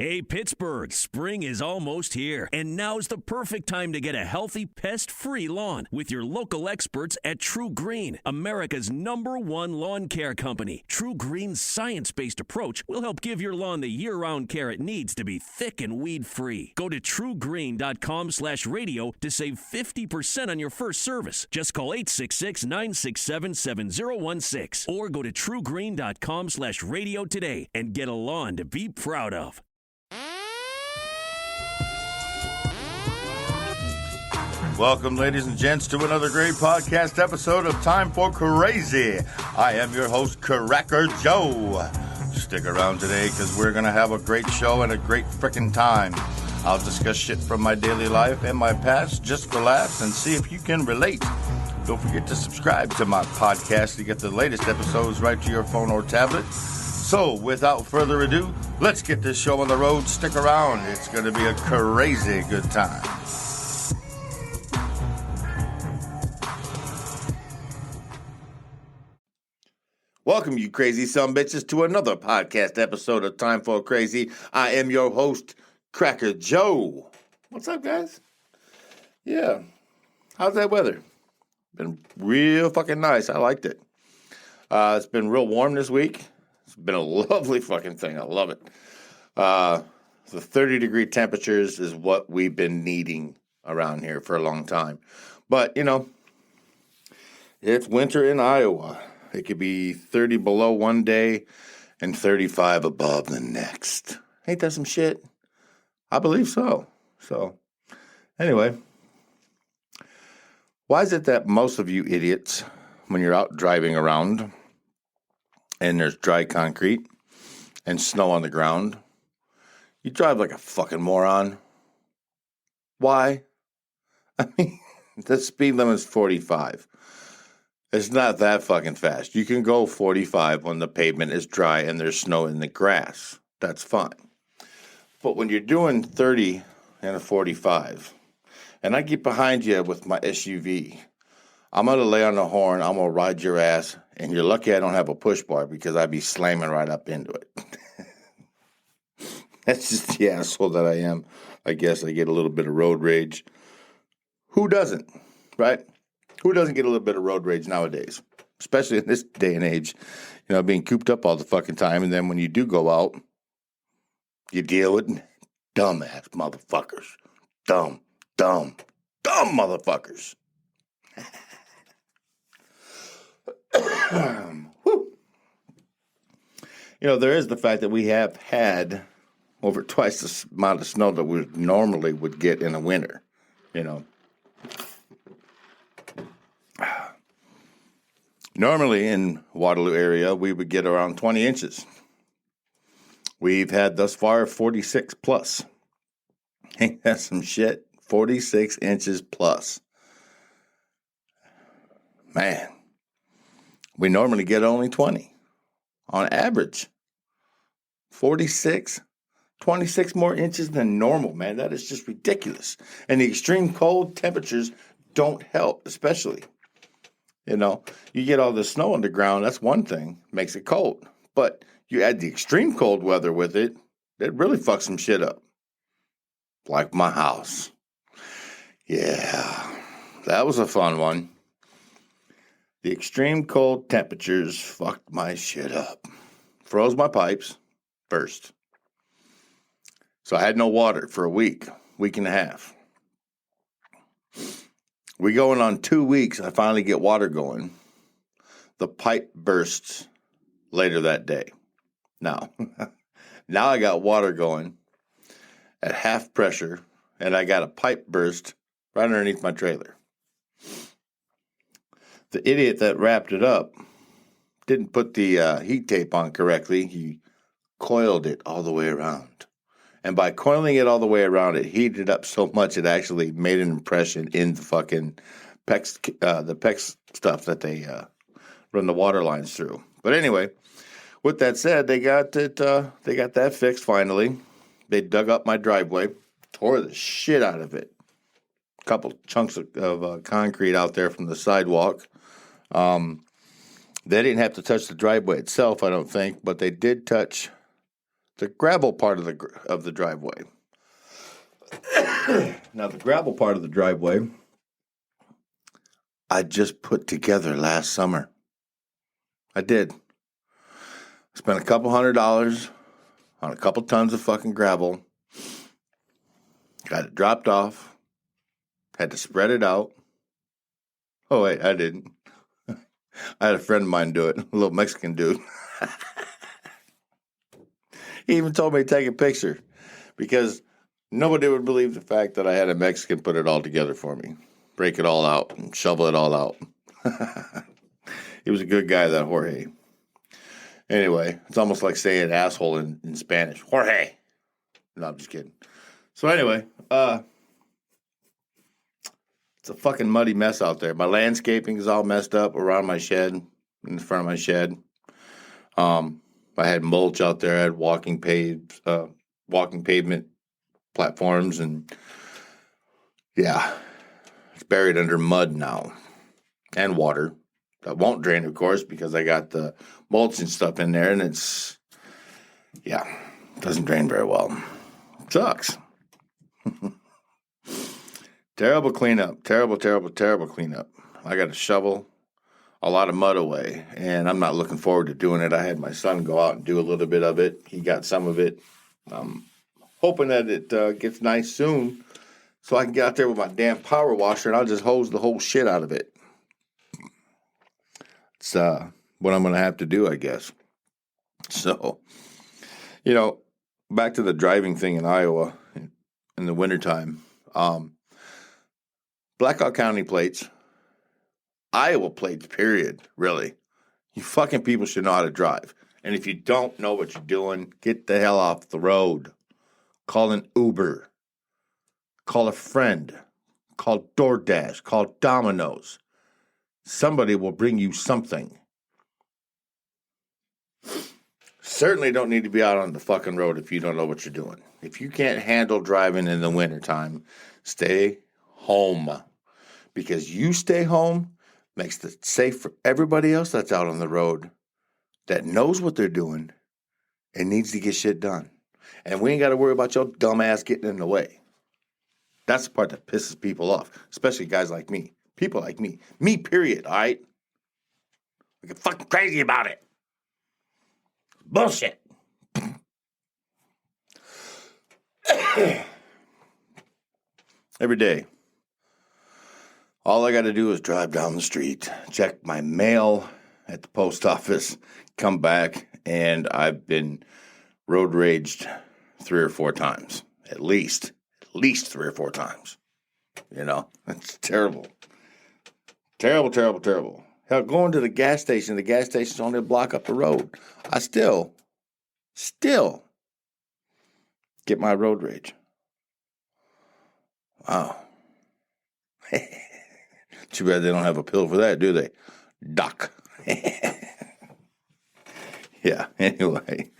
Hey, Pittsburgh, spring is almost here, and now's the perfect time to get a healthy, pest-free lawn with your local experts at True Green, America's #1 lawn care company. True Green's science-based approach will help give your lawn the year-round care it needs to be thick and weed-free. Go to truegreen.com/radio to save 50% on your first service. Just call 866-967-7016 or go to truegreen.com/radio today and get a lawn to be proud of. Welcome, ladies and gents, to another great podcast episode of Time for Crazy. I am your host, Cracker Joe. Stick around today because we're going to have a great show and a great frickin' time. I'll discuss shit from my daily life and my past just for laughs and see if you can relate. Don't forget to subscribe to my podcast to get the latest episodes right to your phone or tablet. So, without further ado, let's get this show on the road. Stick around. It's going to be a crazy good time. Welcome, you crazy sumbitches, to another podcast episode of Time for Crazy. I am your host, Cracker Joe. What's up, guys? Yeah. How's that weather? Been real fucking nice. I liked it. It's been real warm this week. It's been a lovely fucking thing. I love it. The 30-degree temperatures is what we've been needing around here for a long time. But, you know, it's winter in Iowa. It could be 30 below one day and 35 above the next. Ain't that some shit? I believe so. So, anyway, why is it that most of you idiots, when you're out driving around and there's dry concrete and snow on the ground, you drive like a fucking moron? Why? I mean, the speed limit is 45. It's not that fucking fast. You can go 45 when the pavement is dry and there's snow in the grass. That's fine. But when you're doing 30 and a 45, and I get behind you with my SUV, I'm going to lay on the horn, I'm going to ride your ass, and you're lucky I don't have a push bar because I'd be slamming right up into it. That's just the asshole that I am. I guess I get a little bit of road rage. Who doesn't, right? Who doesn't get a little bit of road rage nowadays? Especially in this day and age, you know, being cooped up all the fucking time. And then when you do go out, you deal with dumbass motherfuckers. Dumb motherfuckers. Whew. You know, there is the fact that we have had over twice the amount of snow that we normally would get in the winter, you know. Normally in Waterloo area, we would get around 20 inches. We've had thus far 46 plus. Ain't that some shit? 46 inches plus. Man, we normally get only 20 on average. 46, 26 more inches than normal, man. That is just ridiculous. And the extreme cold temperatures don't help, especially. You know, you get all the snow on the ground, that's one thing, makes it cold. But you add the extreme cold weather with it, it really fucks some shit up. Like my house. Yeah, that was a fun one. The extreme cold temperatures fucked my shit up. Froze my pipes first. So I had no water for a week and a half. We going on 2 weeks, I finally get water going. The pipe bursts later that day. Now I got water going at half pressure, and I got a pipe burst right underneath my trailer. The idiot that wrapped it up didn't put the heat tape on correctly. He coiled it all the way around. And by coiling it all the way around, it heated up so much it actually made an impression in the fucking PEX stuff that they run the water lines through. But anyway, with that said, they got that fixed finally. They dug up my driveway, tore the shit out of it. A couple chunks of concrete out there from the sidewalk. They didn't have to touch the driveway itself, I don't think, but they did touch the gravel part of the driveway. Now, the gravel part of the driveway, I just put together last summer. I did. Spent a couple $100 on a couple tons of fucking gravel. Got it dropped off. Had to spread it out. Oh, wait, I didn't. I had a friend of mine do it, a little Mexican dude. He even told me to take a picture because nobody would believe the fact that I had a Mexican put it all together for me. Break it all out and shovel it all out. He was a good guy, that Jorge. Anyway, it's almost like saying asshole in Spanish. Jorge. No, I'm just kidding. So anyway, it's a fucking muddy mess out there. My landscaping is all messed up around my shed, in the front of my shed. I had mulch out there. I had walking pavement platforms, and yeah, it's buried under mud now and water. That won't drain, of course, because I got the mulch and stuff in there, and it doesn't drain very well. It sucks. Terrible cleanup. Terrible cleanup. I got to shovel a lot of mud away, and I'm not looking forward to doing it. I had my son go out and do a little bit of it. He got some of it. I'm hoping that it gets nice soon so I can get out there with my damn power washer and I'll just hose the whole shit out of it. It's what I'm going to have to do, I guess. So, back to the driving thing in Iowa in the wintertime. Blackhawk County plates, Iowa plates, period, really. You fucking people should know how to drive. And if you don't know what you're doing, get the hell off the road. Call an Uber. Call a friend. Call DoorDash. Call Domino's. Somebody will bring you something. Certainly don't need to be out on the fucking road if you don't know what you're doing. If you can't handle driving in the wintertime, stay home. Because you stay home makes it safe for everybody else that's out on the road that knows what they're doing and needs to get shit done. And we ain't got to worry about your dumb ass getting in the way. That's the part that pisses people off, especially guys like me. People like me. Me, period, all right? We get fucking crazy about it. Bullshit. Every day. All I got to do is drive down the street, check my mail at the post office, come back, and I've been road raged 3 or 4 times. At least 3 or 4 times. It's terrible. Terrible. Hell, going to the gas station's only a block up the road. I still get my road rage. Wow. Too bad they don't have a pill for that, do they? Doc. Yeah, anyway.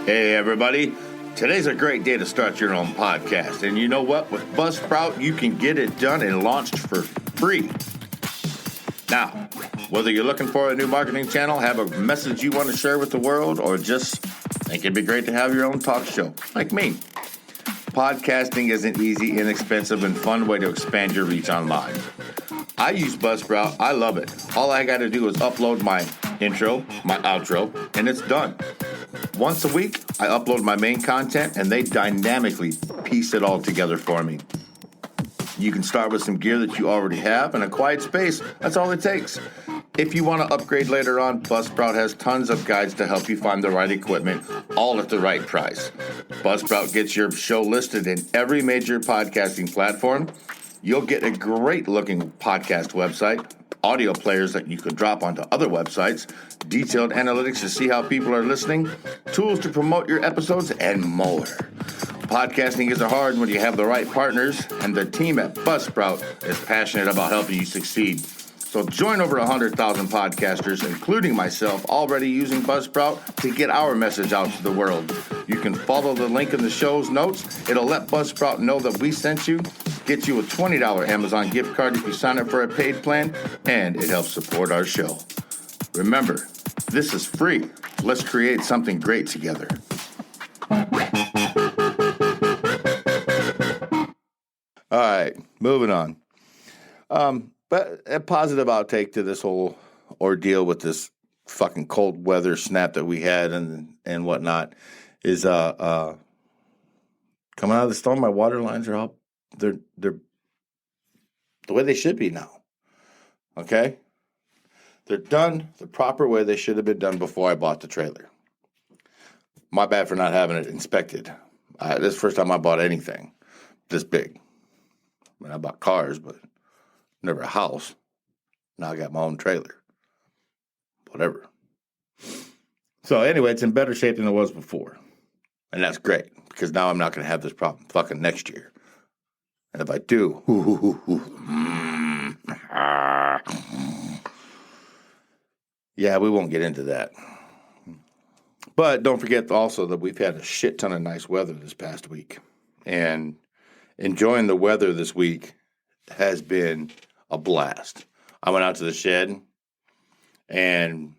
Hey, everybody. Today's a great day to start your own podcast. And you know what? With Buzzsprout, you can get it done and launched for free. Now, whether you're looking for a new marketing channel, have a message you want to share with the world, or just think it'd be great to have your own talk show, like me. Podcasting is an easy, inexpensive, and fun way to expand your reach online. I use Buzzsprout. I love it. All I got to do is upload my intro, my outro, and it's done. Once a week, I upload my main content, and they dynamically piece it all together for me. You can start with some gear that you already have and a quiet space. That's all it takes. If you want to upgrade later on, Buzzsprout has tons of guides to help you find the right equipment, all at the right price. Buzzsprout gets your show listed in every major podcasting platform. You'll get a great-looking podcast website, audio players that you could drop onto other websites, detailed analytics to see how people are listening, tools to promote your episodes, and more. Podcasting isn't hard when you have the right partners, and the team at Buzzsprout is passionate about helping you succeed. So join over 100,000 podcasters, including myself, already using Buzzsprout to get our message out to the world. You can follow the link in the show's notes. It'll let Buzzsprout know that we sent you, get you a $20 Amazon gift card if you sign up for a paid plan, and it helps support our show. Remember, this is free. Let's create something great together. All right, moving on. But a positive outtake to this whole ordeal with this fucking cold weather snap that we had and whatnot is coming out of the storm. My water lines are all they're the way they should be now. Okay, they're done the proper way they should have been done before I bought the trailer. My bad for not having it inspected. This is the first time I bought anything this big. I mean, I bought cars, but never a house. Now I got my own trailer. Whatever. So anyway, it's in better shape than it was before. And that's great, because now I'm not going to have this problem fucking next year. And if I do, yeah, we won't get into that. But don't forget also that we've had a shit ton of nice weather this past week. And enjoying the weather this week has been a blast. I went out to the shed and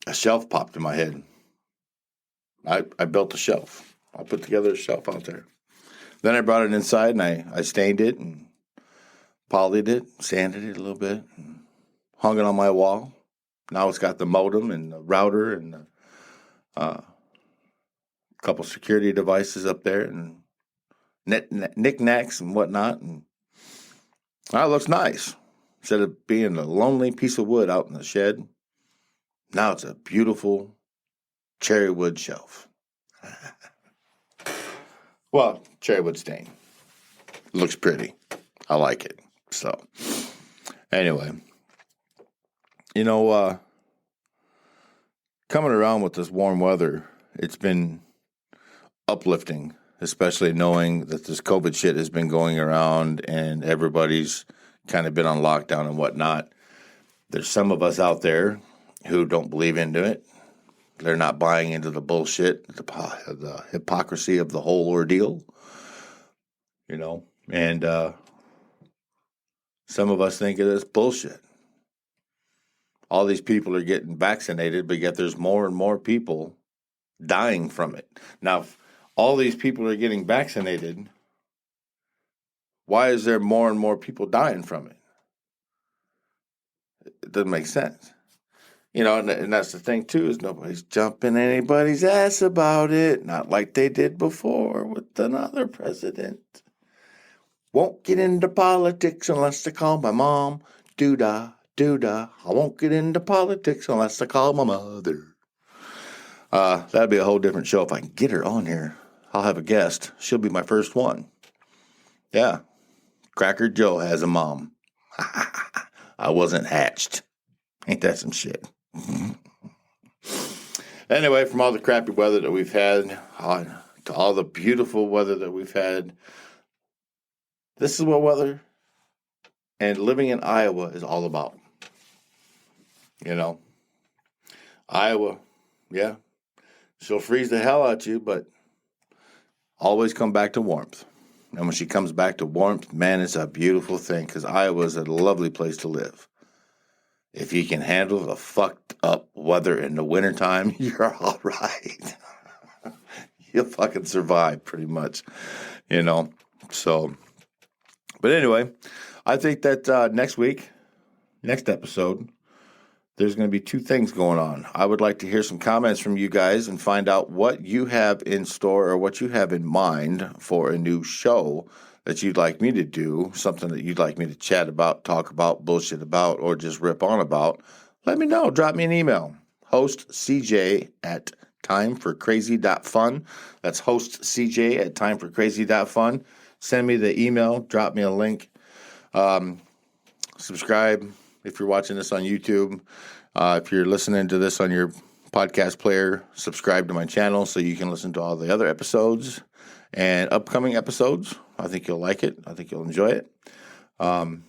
a shelf popped in my head. I built a shelf. I put together a shelf out there. Then I brought it inside and I stained it and polished it, sanded it a little bit, and hung it on my wall. Now it's got the modem and the router and a couple security devices up there and knickknacks and whatnot. And it looks nice. Instead of being a lonely piece of wood out in the shed, now it's a beautiful cherry wood shelf. Well, cherry wood stain. It looks pretty. I like it. So, anyway. You know, coming around with this warm weather, it's been uplifting, especially knowing that this COVID shit has been going around and everybody's kind of been on lockdown and whatnot. There's some of us out there who don't believe into it. They're not buying into the bullshit, the hypocrisy of the whole ordeal, you know, and some of us think it is bullshit. All these people are getting vaccinated, but yet there's more and more people dying from it. Now, if all these people are getting vaccinated, why is there more and more people dying from it? It doesn't make sense. You know, and that's the thing, too, is nobody's jumping anybody's ass about it, not like they did before with another president. Won't get into politics unless they call my mom. Doo-dah. I won't get into politics unless I call my mother. That'd be a whole different show if I can get her on here. I'll have a guest. She'll be my first one. Yeah. Cracker Joe has a mom. I wasn't hatched. Ain't that some shit? Anyway, from all the crappy weather that we've had to all the beautiful weather that we've had, this is what weather and living in Iowa is all about. You know, Iowa, yeah, she'll freeze the hell out you, but always come back to warmth. And when she comes back to warmth, man, it's a beautiful thing because Iowa is a lovely place to live. If you can handle the fucked up weather in the wintertime, you're all right. You'll fucking survive pretty much, you know. So, but anyway, I think that next episode, there's going to be two things going on. I would like to hear some comments from you guys and find out what you have in store or what you have in mind for a new show that you'd like me to do, something that you'd like me to chat about, talk about, bullshit about, or just rip on about. Let me know. Drop me an email. Host CJ at timeforcrazy.fun. That's host CJ at timeforcrazy.fun. Send me the email. Drop me a link. Subscribe if you're watching this on YouTube. If you're listening to this on your podcast player, subscribe to my channel so you can listen to all the other episodes and upcoming episodes. I think you'll like it. I think you'll enjoy it.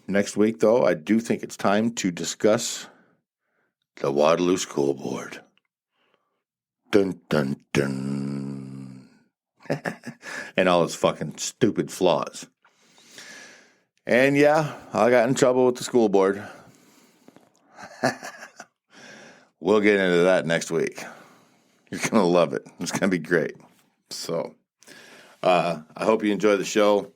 Next week, though, I do think it's time to discuss the Waterloo School Board. Dun, dun, dun. And all its fucking stupid flaws. And yeah, I got in trouble with the school board. We'll get into that next week. You're going to love it. It's going to be great. So, I hope you enjoy the show.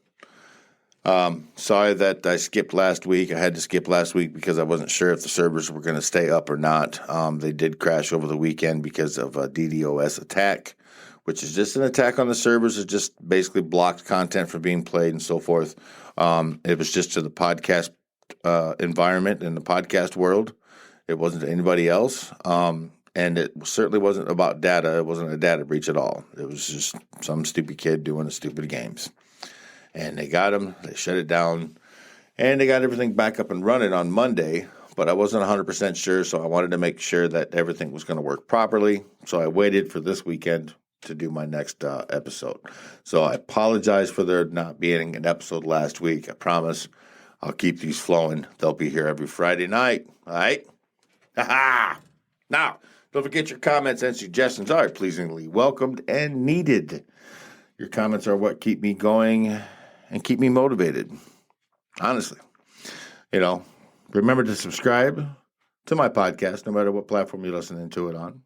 Sorry that I skipped last week. I had to skip last week because I wasn't sure if the servers were going to stay up or not. They did crash over the weekend because of a DDoS attack, which is just an attack on the servers. It just basically blocked content from being played and so forth. It was just to the podcast environment and the podcast world. It wasn't to anybody else. And it certainly wasn't about data. It wasn't a data breach at all. It was just some stupid kid doing stupid games. And they got him, they shut it down, and they got everything back up and running on Monday. But I wasn't 100% sure, so I wanted to make sure that everything was going to work properly. So I waited for this weekend to do my next episode. So I apologize for there not being an episode last week. I promise I'll keep these flowing. They'll be here every Friday night. All right? Ha-ha! Now, don't forget your comments and suggestions are pleasingly welcomed and needed. Your comments are what keep me going and keep me motivated. Honestly. Remember to subscribe to my podcast, no matter what platform you're listening to it on.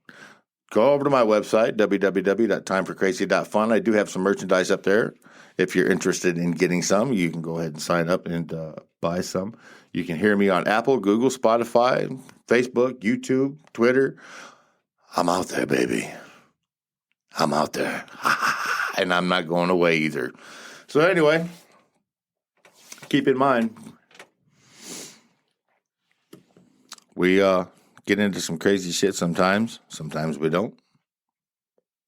Go over to my website, www.timeforcrazy.fun. I do have some merchandise up there. If you're interested in getting some, you can go ahead and sign up and buy some. You can hear me on Apple, Google, Spotify, Facebook, YouTube, Twitter. I'm out there, baby. I'm out there. And I'm not going away either. So anyway, keep in mind, we get into some crazy shit sometimes. Sometimes we don't.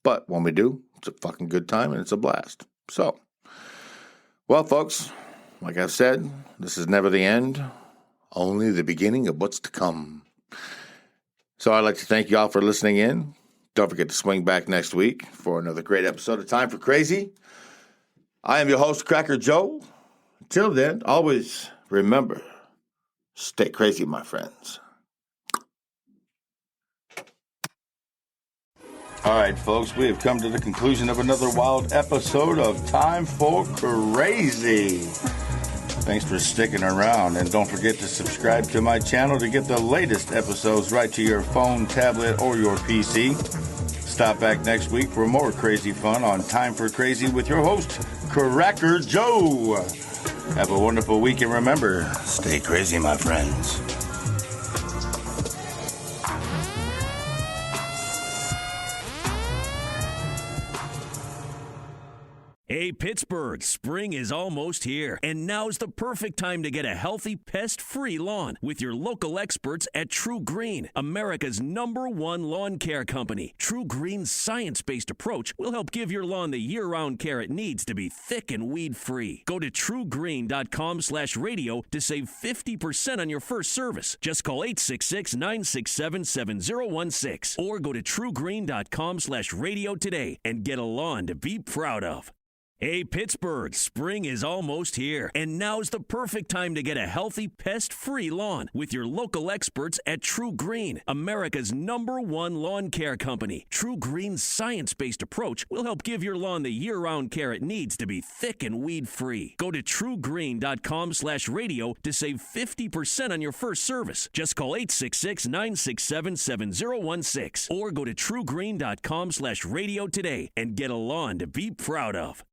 But when we do, it's a fucking good time and it's a blast. So, well, folks, like I've said, this is never the end, only the beginning of what's to come. So I'd like to thank you all for listening in. Don't forget to swing back next week for another great episode of Time for Crazy. I am your host, Cracker Joe. Until then, always remember, stay crazy, my friends. All right, folks, we have come to the conclusion of another wild episode of Time for Crazy. Thanks for sticking around, and don't forget to subscribe to my channel to get the latest episodes right to your phone, tablet, or your PC. Stop back next week for more crazy fun on Time for Crazy with your host, Cracker Joe. Have a wonderful week, and remember, stay crazy, my friends. Hey, Pittsburgh, spring is almost here, and now's the perfect time to get a healthy, pest-free lawn with your local experts at True Green, America's #1 lawn care company. True Green's science-based approach will help give your lawn the year-round care it needs to be thick and weed-free. Go to truegreen.com/radio to save 50% on your first service. Just call 866-967-7016 or go to truegreen.com/radio today and get a lawn to be proud of. Hey, Pittsburgh, spring is almost here, and now's the perfect time to get a healthy, pest-free lawn with your local experts at True Green, America's #1 lawn care company. True Green's science-based approach will help give your lawn the year-round care it needs to be thick and weed-free. Go to truegreen.com/radio to save 50% on your first service. Just call 866-967-7016 or go to truegreen.com/radio today and get a lawn to be proud of.